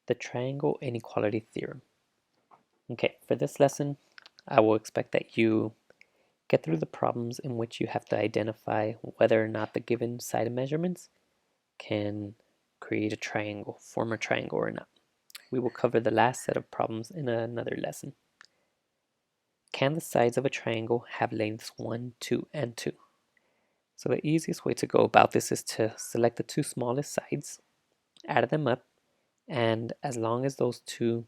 the triangle inequality theorem. Okay, for this lesson, I will expect that you get through the problems in which you have to identify whether or not the given side measurements can create a triangle, form a triangle or not. We will cover the last set of problems in another lesson. Can the sides of a triangle have lengths 1, 2, and 2? So the easiest way to go about this is to select the two smallest sides, add them up, and as long as those two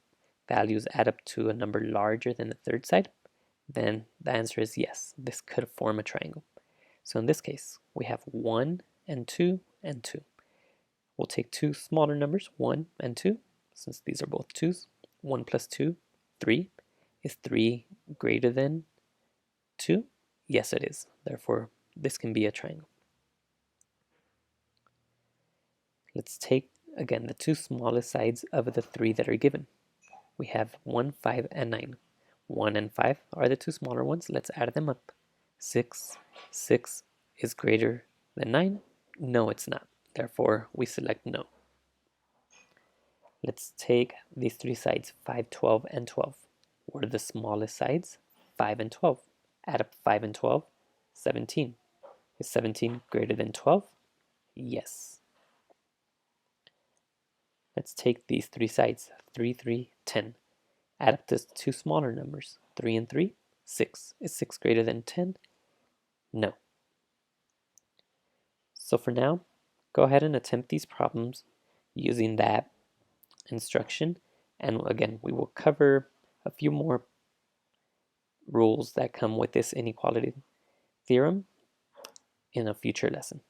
values add up to a number larger than the third side, then the answer is yes, this could form a triangle. So in this case, we have 1 and 2 and 2. We'll take two smaller numbers, 1 and 2, since these are both 2's. 1 plus 2, 3. Is 3 greater than 2? Yes, it is. Therefore, this can be a triangle. Let's take, again, the two smallest sides of the three that are given. We have 1, 5, and 9. 1 and 5 are the two smaller ones. Let's add them up. 6. 6 is greater than 9? No, it's not. Therefore, we select no. Let's take these three sides, 5, 12, and 12. What are the smallest sides? 5 and 12. Add up 5 and 12, 17. Is 17 greater than 12? Yes. Let's take these three sides, 3, 3, 10. Add up the two smaller numbers, 3 and 3, 6. Is 6 greater than 10? No. So for now, go ahead and attempt these problems using that instruction. And again, we will cover a few more rules that come with this inequality theorem in a future lesson.